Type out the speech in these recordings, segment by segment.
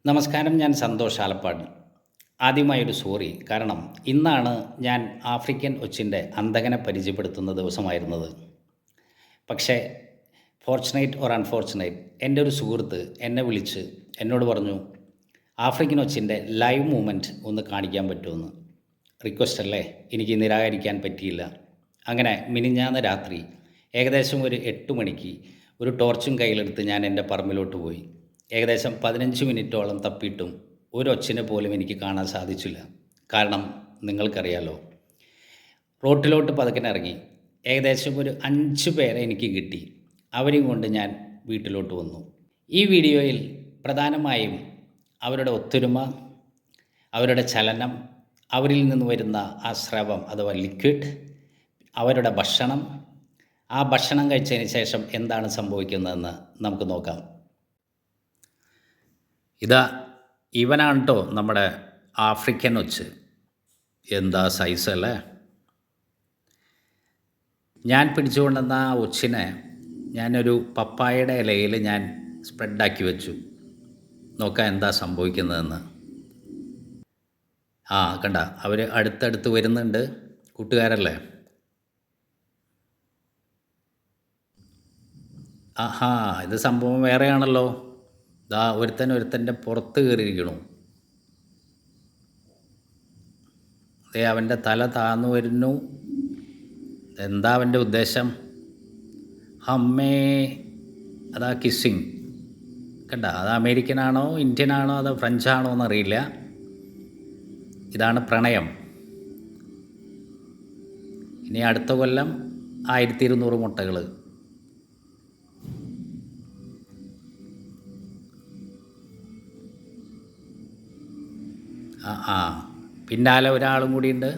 നമസ്കാരം. ഞാൻ സന്തോഷ് ആലപ്പാട്. ആദ്യമായൊരു സോറി. കാരണം ഇന്നാണ് ഞാൻ ആഫ്രിക്കൻ ഒച്ചിൻ്റെ അന്തകനെ പരിചയപ്പെടുത്തുന്ന ദിവസമായിരുന്നത്. പക്ഷേ ഫോർച്യുനേറ്റ് ഓർ അൺഫോർച്യുനേറ്റ് എൻ്റെ ഒരു സുഹൃത്ത് എന്നെ വിളിച്ച് എന്നോട് പറഞ്ഞു, ആഫ്രിക്കൻ ഒച്ചിൻ്റെ ലൈവ് മൂവ്മെൻറ്റ് ഒന്ന് കാണിക്കാൻ പറ്റുമെന്ന്. റിക്വസ്റ്റ് അല്ലേ, എനിക്ക് നിരാകരിക്കാൻ പറ്റിയില്ല. അങ്ങനെ മിനിഞ്ഞാന്ന് രാത്രി ഏകദേശം ഒരു 8 മണിക്ക് ഒരു ടോർച്ചും കയ്യിലെടുത്ത് ഞാൻ എൻ്റെ പറമ്പിലോട്ട് പോയി. ഏകദേശം 15 മിനിറ്റോളം തപ്പിയിട്ടും ഒരൊച്ചിനെ പോലും എനിക്ക് കാണാൻ സാധിച്ചില്ല. കാരണം നിങ്ങൾക്കറിയാലോ, റോട്ടിലോട്ട് പതുക്കെ ഇറങ്ങി. ഏകദേശം ഒരു 5 പേരെ എനിക്ക് കിട്ടി. അവരെയും കൊണ്ട് ഞാൻ വീട്ടിലോട്ട് വന്നു. ഈ വീഡിയോയിൽ പ്രധാനമായും അവരുടെ ഒത്തൊരുമ, അവരുടെ ചലനം, അവരിൽ നിന്ന് വരുന്ന ആ സ്രവം അഥവാ ലിക്വിഡ്, അവരുടെ ഭക്ഷണം, ആ ഭക്ഷണം കഴിച്ചതിന് ശേഷം എന്താണ് സംഭവിക്കുന്നതെന്ന് നമുക്ക് നോക്കാം. ഇതാ ഇവനാണ് കേട്ടോ നമ്മുടെ ആഫ്രിക്കൻ ഒച്ച്. എന്താ സൈസ് അല്ലേ! ഞാൻ പിടിച്ചുകൊണ്ടുവന്ന ആ ഒച്ചിനെ ഞാനൊരു പപ്പായയുടെ ഇലയിൽ ഞാൻ സ്പ്രെഡാക്കി വെച്ചു. നോക്കാം എന്താ സംഭവിക്കുന്നതെന്ന്. കണ്ട, അവർ അടുത്തടുത്ത് വരുന്നുണ്ട്. കൂട്ടുകാരല്ലേ? ഇത് സംഭവം വേറെയാണല്ലോ. ഒരുത്തൻ്റെ പുറത്ത് കയറിയിരിക്കണു. അവൻ്റെ തല താന്നു വരുന്നു. എന്താ അവൻ്റെ ഉദ്ദേശം? അമ്മേ, അതാ കിസ്സിങ്. കണ്ട, അത് അമേരിക്കനാണോ ഇന്ത്യനാണോ അതോ ഫ്രഞ്ചാണോ എന്നറിയില്ല. ഇതാണ് പ്രണയം. ഇനി അടുത്ത കൊല്ലം 1200 മുട്ടകൾ. പിന്നാലെ ഒരാളും കൂടിയുണ്ട്.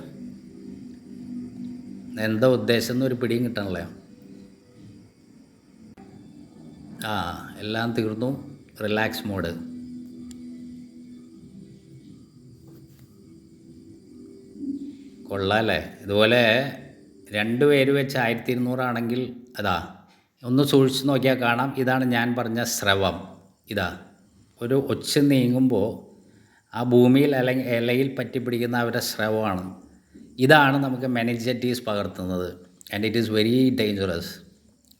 എന്താ ഉദ്ദേശം എന്നൊരു പിടിയും കിട്ടണല്ലേ. എല്ലാം തീർന്നു. Relax mode. കൊള്ളാമല്ലേ? ഇതുപോലെ 2 പേര് വെച്ച് 1200 ആണെങ്കിൽ ഒന്ന് സൂക്ഷിച്ച് നോക്കിയാൽ കാണാം. ഇതാണ് ഞാൻ പറഞ്ഞ സ്രവം. ഒരു ഒച്ച നീങ്ങുമ്പോൾ ആ ഭൂമിയിൽ അല്ലെങ്കിൽ ഇലയിൽ പറ്റിപ്പിടിക്കുന്ന അവരുടെ സ്രവമാണ്. ഇതാണ് നമുക്ക് മെനിഞ്ചൈറ്റിസ് പകർത്തുന്നത്. And it is very dangerous.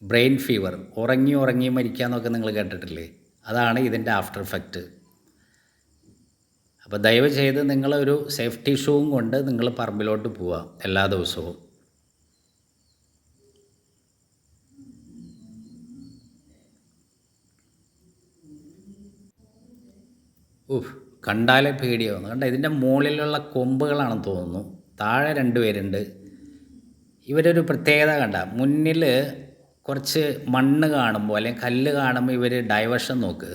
Brain fever, ഉറങ്ങി മരിക്കാമെന്നൊക്കെ നിങ്ങൾ കേട്ടിട്ടില്ലേ? അതാണ് ഇതിൻ്റെ ആഫ്റ്റർ എഫക്റ്റ്. അപ്പോൾ ദയവ് ചെയ്ത് നിങ്ങളൊരു സേഫ്റ്റി ഷൂവും കൊണ്ട് നിങ്ങൾ പറമ്പിലോട്ട് പോവുക എല്ലാ ദിവസവും. കണ്ടാലേ പേടിയാവുന്നു. കണ്ട, ഇതിൻ്റെ മുകളിലുള്ള കൊമ്പുകളാണെന്ന് തോന്നുന്നു. താഴെ 2 പേരുണ്ട്. ഇവരൊരു പ്രത്യേകത കണ്ട, മുന്നിൽ കുറച്ച് മണ്ണ് കാണുമ്പോൾ അല്ലെങ്കിൽ കല്ല് കാണുമ്പോൾ ഇവർ ഡൈവേർഷൻ നോക്ക്.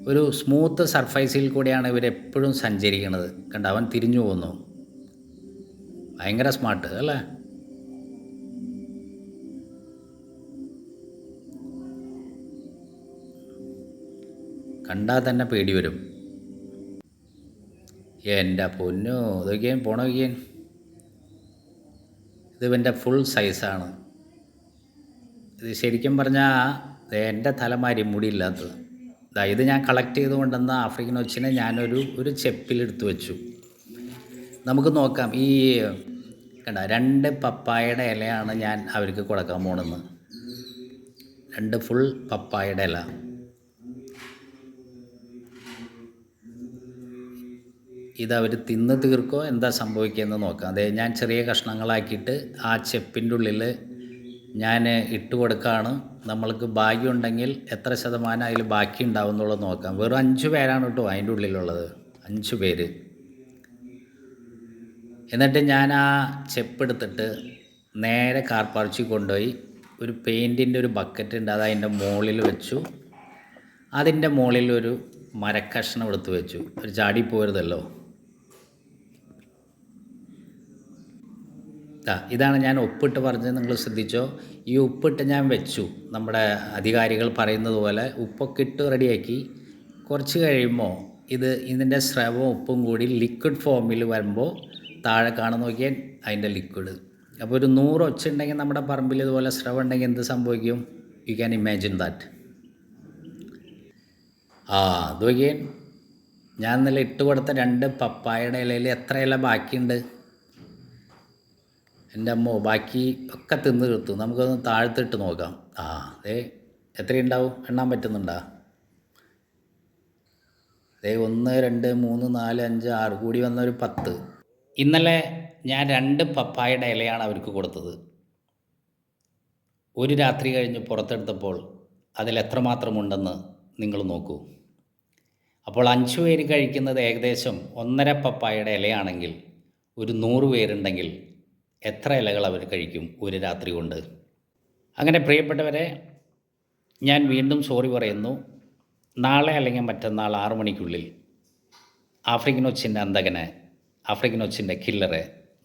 ഒരു സ്മൂത്ത് സർഫേസിൽ കൂടിയാണ് ഇവരെപ്പോഴും സഞ്ചരിക്കുന്നത്. കണ്ട, അവൻ തിരിഞ്ഞു പോകുന്നു. ഭയങ്കര സ്മാർട്ട് അല്ലേ? കണ്ടാൽ തന്നെ പേടി വരും. എൻ്റെ പൊന്നോ, ഇതൊക്കെയും പോണോക്കിയാൻ. ഇത് ഇവൻ്റെ ഫുൾ സൈസാണ്. ഇത് ശരിക്കും പറഞ്ഞാൽ എൻ്റെ തലമാരി മുടിയില്ലാത്തത്. ഇത് ഞാൻ കളക്ട് ചെയ്ത് കൊണ്ടുവന്ന ആഫ്രിക്കൻ ഒച്ചിനെ ഞാനൊരു ചെപ്പിലെടുത്ത് വെച്ചു. നമുക്ക് നോക്കാം. കണ്ട, 2 പപ്പായയുടെ ഇലയാണ് ഞാൻ അവർക്ക് കൊടുക്കാൻ പോണെന്ന്. 2 ഫുൾ പപ്പായയുടെ ഇല. ഇതവർ തിന്ന് തീർക്കോ എന്താ സംഭവിക്കുകയെന്ന് നോക്കാം. ഞാൻ ചെറിയ കഷ്ണങ്ങളാക്കിയിട്ട് ആ ചെപ്പിൻ്റെ ഉള്ളിൽ ഞാൻ ഇട്ട് കൊടുക്കുകയാണ്. നമ്മൾക്ക് ഭാഗ്യമുണ്ടെങ്കിൽ എത്ര ശതമാനം അതിൽ ബാക്കി ഉണ്ടാവും എന്നുള്ളത് നോക്കാം. വെറും 5 പേരാണ് കേട്ടോ അതിൻ്റെ ഉള്ളിലുള്ളത്. 5 പേര്. എന്നിട്ട് ഞാൻ ആ ചെപ്പെടുത്തിട്ട് നേരെ കാർ പാർച്ചിൽ കൊണ്ടുപോയി ഒരു പെയിൻറ്റിൻ്റെ ഒരു ബക്കറ്റ് ഉണ്ട്, അത് അതിൻ്റെ മുകളിൽ വെച്ചു. അതിൻ്റെ മുകളിൽ ഒരു മരക്കഷ്ണം എടുത്ത് വെച്ചു. ഒരു ചാടി പോരുതല്ലോ. ഇതാണ് ഞാൻ ഉപ്പിട്ട് പറഞ്ഞത്. നിങ്ങൾ ശ്രദ്ധിച്ചോ? ഈ ഉപ്പിട്ട് ഞാൻ വെച്ചു. നമ്മുടെ അധികാരികൾ പറയുന്നത് പോലെ ഉപ്പൊക്കെ ഇട്ട് റെഡിയാക്കി. കുറച്ച് കഴിയുമ്പോൾ ഇതിൻ്റെ സ്രവവും ഉപ്പും കൂടി ലിക്വിഡ് ഫോമിൽ വരുമ്പോൾ താഴെ കാണുന്ന നോക്കിയാൽ അതിൻ്റെ ലിക്വിഡ്. അപ്പോൾ ഒരു 100 ഒച്ച ഉണ്ടെങ്കിൽ നമ്മുടെ പറമ്പിൽ ഇതുപോലെ സ്രവം ഉണ്ടെങ്കിൽ എന്ത് സംഭവിക്കും? You can imagine that. ആ അത് നോക്കിയേ, ഞാൻ ഇന്നലെ ഇട്ട് കൊടുത്ത 2 പപ്പായയുടെ ഇലയിൽ എത്ര ഇല ബാക്കിയുണ്ട്? എൻ്റെ അമ്മോ, ബാക്കി ഒക്കെ തിന്ന് തീർത്തു. നമുക്കൊന്ന് താഴ്ത്തിട്ട് നോക്കാം. ആ അതേ, എത്രയുണ്ടാവും? എണ്ണാൻ പറ്റുന്നുണ്ടോ? അതേ 1 2 3 4 5 6 കൂടി വന്ന ഒരു 10. ഇന്നലെ ഞാൻ 2 പപ്പായയുടെ ഇലയാണ് അവർക്ക് കൊടുത്തത്. ഒരു രാത്രി കഴിഞ്ഞ് പുറത്തെടുത്തപ്പോൾ അതിലെത്രമാത്രമുണ്ടെന്ന് നിങ്ങൾ നോക്കൂ. അപ്പോൾ 5 പേര് കഴിക്കുന്നത് ഏകദേശം 1.5 പപ്പായയുടെ ഇലയാണെങ്കിൽ ഒരു 100 പേരുണ്ടെങ്കിൽ എത്ര ഇലകൾ അവർ കഴിക്കും ഒരു രാത്രി കൊണ്ട്? അങ്ങനെ പ്രിയപ്പെട്ടവരെ, ഞാൻ വീണ്ടും സോറി പറയുന്നു. നാളെ അല്ലെങ്കിൽ മറ്റന്നാൾ 6 മണിക്കുള്ളിൽ ആഫ്രിക്കൻ ഒച്ചിൻ്റെ അന്തകനെ, ആഫ്രിക്കൻ ഒച്ചിൻ്റെ കില്ലറെ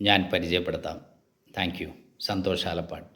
ഞാൻ പരിചയപ്പെടുത്താം. Thank you. സന്തോഷ് ആലപ്പാട്.